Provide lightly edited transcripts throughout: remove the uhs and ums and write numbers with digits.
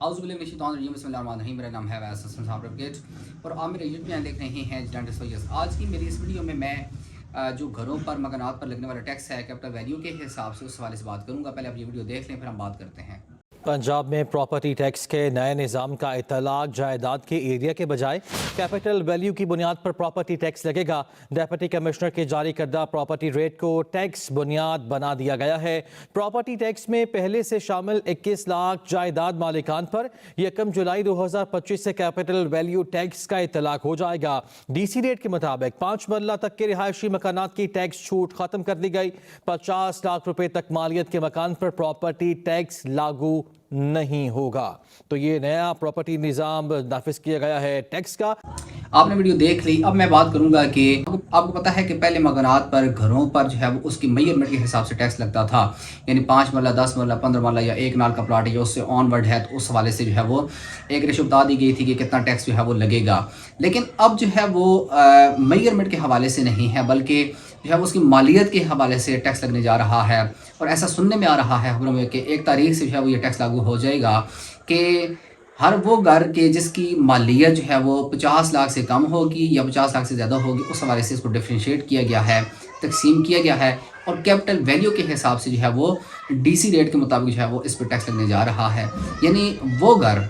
बिस्मिल्लाहिर्रहमानिर्रहीम। मेरा नाम है वैस हसन साहब और आप मेरे यूट्यूब चैनल देख रहे हैं डेंटिस्ट वॉयस। आज की मेरी इस वीडियो में मैं जो घरों पर मकानात पर लगने वाला टैक्स है कैपिटल वैल्यू के हिसाब से उस हवाले से बात करूंगा। पहले आप ये वीडियो देख लें, फिर हम बात करते हैं। पंजाब में प्रॉपर्टी टैक्स के नए निज़ाम का इतलाक जायदाद के एरिया के बजाय कैपिटल वैल्यू की बुनियाद पर प्रॉपर्टी टैक्स लगेगा। डिप्टी कमिश्नर के जारी करदा प्रॉपर्टी रेट को टैक्स बुनियाद बना दिया गया है। प्रॉपर्टी टैक्स में पहले से शामिल 21 लाख जायदाद मालिकान पर 1 जुलाई 2025 से कैपिटल वैल्यू टैक्स का इतलाक हो जाएगा। DC रेट के मुताबिक 5 मरला तक के रिहायशी मकानात की टैक्स छूट खत्म कर दी गई। 50 लाख रुपए तक मालियत के मकान पर प्रॉपर्टी टैक्स लागू नहीं होगा। तो ये नया प्रॉपर्टी निज़ाम नाफिज किया गया है टैक्स का। आपने वीडियो देख ली। अब मैं बात करूंगा कि आपको पता है कि पहले मकानात पर घरों पर जो है वो उसकी मेजरमेंट के हिसाब से टैक्स लगता था, यानी 5 मरला 10 मरला 15 मरला या 1 नाल का प्लाट है, उससे ऑनवर्ड है, तो उस हवाले से जो है वो एक रेशो बता दी गई थी कि कितना टैक्स जो है वो लगेगा। लेकिन अब जो है वो मेजरमेंट के हवाले से नहीं है, बल्कि जो है वो उसकी मालियत के हवाले से टैक्स लगने जा रहा है। और ऐसा सुनने में आ रहा है खबरों में कि 1 तारीख से जो है वो ये टैक्स लागू हो जाएगा कि हर वो घर के जिसकी मालियत जो है वो 50 लाख से कम होगी या 50 लाख से ज़्यादा होगी, उस हवाले से इसको डिफ्रेंशिएट किया गया है, तकसीम किया गया है। और कैपिटल वैल्यू के हिसाब से जो है वो DC रेट के मुताबिक जो है वो इस पर टैक्स लगने जा रहा है। यानी वो घर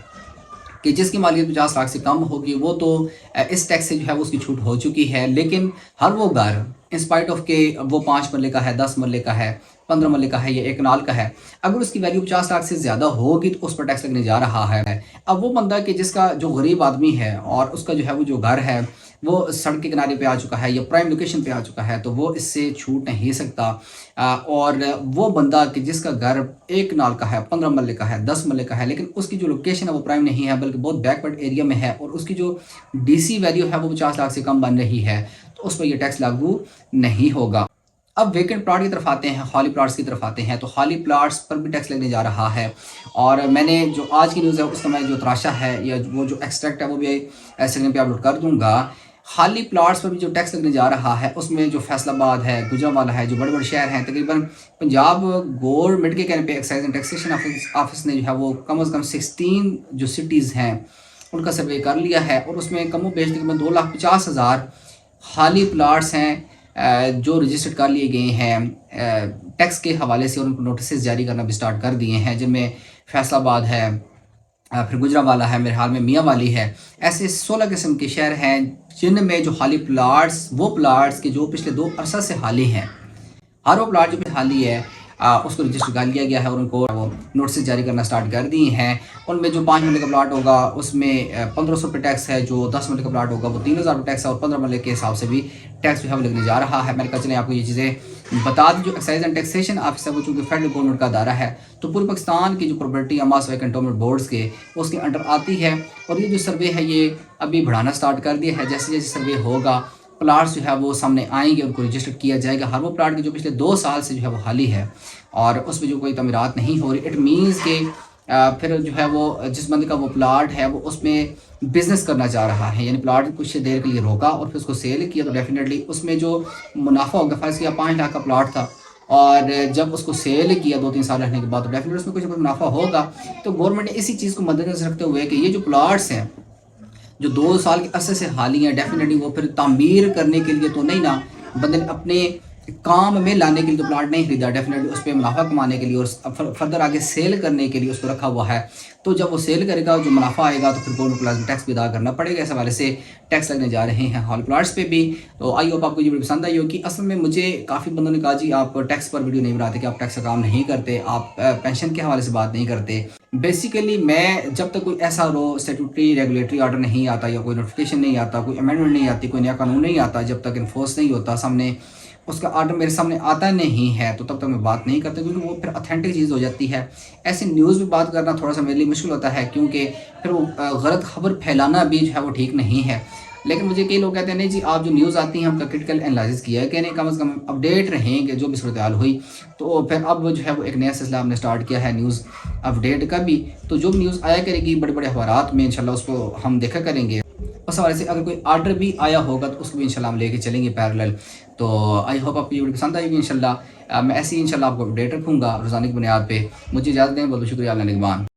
कि जिसकी मालियत 50 लाख से कम होगी वो तो इस टैक्स से जो है वो उसकी छूट हो चुकी है। लेकिन हर वो घर इंस्पाइट ऑफ के वो 5 मरले का है, 10 मरले का है, 15 मरले का है या 1 नाल का है, अगर उसकी वैल्यू 50 लाख से ज़्यादा होगी तो उस पर टैक्स लगने जा रहा है। अब वो बंदा कि जिसका जो गरीब आदमी है और उसका जो है वो जो घर है वो सड़क के किनारे पे आ चुका है या प्राइम लोकेशन पे आ चुका है, तो वो इससे छूट नहीं सकता। और वो बंदा कि जिसका घर 1 नाल का है, 15 मरले का है, 10 मरले का है, लेकिन उसकी जो लोकेशन है वो प्राइम नहीं है बल्कि बहुत बैकवर्ड एरिया में है और उसकी जो DC वैल्यू है वो 50 लाख से कम बन रही है, तो उस पर यह टैक्स लागू नहीं होगा। अब वेकेंट प्लाट की तरफ आते हैं, खाली प्लाट्स की तरफ आते हैं। तो खाली प्लाट्स पर भी टैक्स लगने जा रहा है। और मैंने जो आज की न्यूज़ है उसका मैं जो तराशा है या वो जो एक्सट्रैक्ट है वो भी स्क्रीन पे अपलोड कर दूंगा। खाली प्लाट्स पर भी जो टैक्स लगने जा रहा है उसमें जो फैसलाबाद है, गुजरांवाला है, जो बड़े बड़े शहर हैं, तकरीबन पंजाब गवर्नमेंट के कहने पे एक्साइज एंड टैक्सेशन ऑफिस ने जो है वो कम से कम 16 जो सिटीज़ हैं उनका सर्वे कर लिया है और उसमें कम बेश तकरीबन 2,50,000 खाली प्लाट्स हैं जो रजिस्टर्ड कर लिए गए हैं टैक्स के हवाले से। उनको नोटिस जारी करना भी स्टार्ट कर दिए हैं, जिनमें फैसलाबाद है, फिर गुजरांवाला है, मेरे हाल में मियाँ वाली है। ऐसे 16 किस्म के शहर हैं जिनमें जो खाली प्लाट्स, वो प्लाट्स के जो पिछले 2 अरसा से खाली हैं, हर वो प्लाट जो खाली है उसको रजिस्टर कर लिया गया है और उनको वो नोटिस जारी करना स्टार्ट कर दिए हैं। उनमें जो 5 मरले का प्लाट होगा उसमें 1500 रुपये टैक्स है, जो 10 मरले का प्लाट होगा वो 3000 रुपये टैक्स है और 15 मरले के हिसाब से भी टैक्स जो है वो लगने जा रहा है। मैंने कहा चलें आपको ये चीज़ें बता दी। जो एक्साइज एंड टैक्सेशन ऑफिस है वो चूँकि फेडरल गवर्नमेंट का अदारा है, तो पूरे पाकिस्तान की जो प्रॉपर्टी अमास व कंटोनमेंट बोर्ड्स के उसके अंडर आती है। और ये जो सर्वे है ये अभी बढ़ाना स्टार्ट कर दिया है। जैसे जैसे सर्वे होगा प्लाट्स जो है वो सामने आएंगे, उनको रजिस्टर किया जाएगा। हर वो प्लाट की जो पिछले 2 साल से जो है वो खाली है और उसमें जो कोई तमीरात नहीं हो रही, इट मीन्स के फिर जो है वो जिस बंदे का वो प्लाट है वो उसमें बिजनेस करना चाह रहा है, यानी प्लाट कुछ देर के लिए रोका और फिर उसको सेल किया, तो डेफिनेटली उसमें जो मुनाफा होगा, फर्ज किया 5 लाख का प्लाट था और जब उसको सेल किया 2-3 साल रहने के बाद, तो डेफिनेटली उसमें कुछ मुनाफा होगा। तो गवर्नमेंट ने इसी चीज़ को मद्देनजर रखते हुए कि ये जो प्लाट्स हैं जो 2 साल के अरसे से खाली हैं, डेफिनेटली वो फिर तामीर करने के लिए तो नहीं ना, बंदे ने अपने काम में लाने के लिए तो प्लाट नहीं खरीदा, डेफिनेटली उस पर मुनाफा कमाने के लिए और फर्दर आगे सेल करने के लिए उसको रखा हुआ है। तो जब वो सेल करेगा जो मुनाफा आएगा तो फिर गवर्नमेंट प्लाट में टैक्स भी अदा करना पड़ेगा। इस हवाले से टैक्स लगने जा रहे हैं हॉल प्लाट्स पे भी। तो आई होप आपको ये वीडियो पसंद आई होगी। असल में मुझे काफ़ी बंदों ने कहा जी आप टैक्स पर वीडियो नहीं बनाते, कि आप टैक्स का काम नहीं करते, आप पेंशन के हवाले से बात नहीं करते। बेसिकली मैं जब तक कोई ऐसा स्टैट्यूटरी रेगुलेटरी ऑर्डर नहीं आता या कोई नोटिफिकेशन नहीं आता, कोई अमेंडमेंट नहीं आती, कोई नया कानून नहीं आता, जब तक इन्फोर्स नहीं होता, सामने उसका ऑर्डर मेरे सामने आता नहीं है, तो तब तक मैं बात नहीं करता, क्योंकि वो फिर ऑथेंटिक चीज़ हो जाती है। ऐसे न्यूज़ में बात करना थोड़ा सा मेरे लिए मुश्किल होता है, क्योंकि फिर वो गलत खबर फैलाना भी जो है वो ठीक नहीं है। लेकिन मुझे कई लोग कहते हैं नहीं जी आप जो न्यूज़ आती हैं हमका क्रिटिकल एनालिसिस किया है, कि नहीं कम से कम अपडेट रहेंगे जो भी सूरत हाल हुई। तो फिर अब जो है वो एक नया सिलसिला हमने स्टार्ट किया है न्यूज़ अपडेट का भी। तो जो भी न्यूज़ आया करेगी बड़े बड़े अखबारात में इंशाल्लाह उसको हम देखा करेंगे। उस हवाले से अगर कोई ऑर्डर भी आया होगा तो उसको भी इंशाल्लाह हम लेके चलेंगे पैरेलल। तो आई होप आपको ये वीडियो पसंद आएगी इंशाल्लाह। मैं ऐसे ही इंशाल्लाह आपको अपडेट रखूँगा रोज़ाना की बुनियाद पे। मुझे इजाज़त दें, बहुत बहुत शुक्रिया, अल्लाह निगहबान।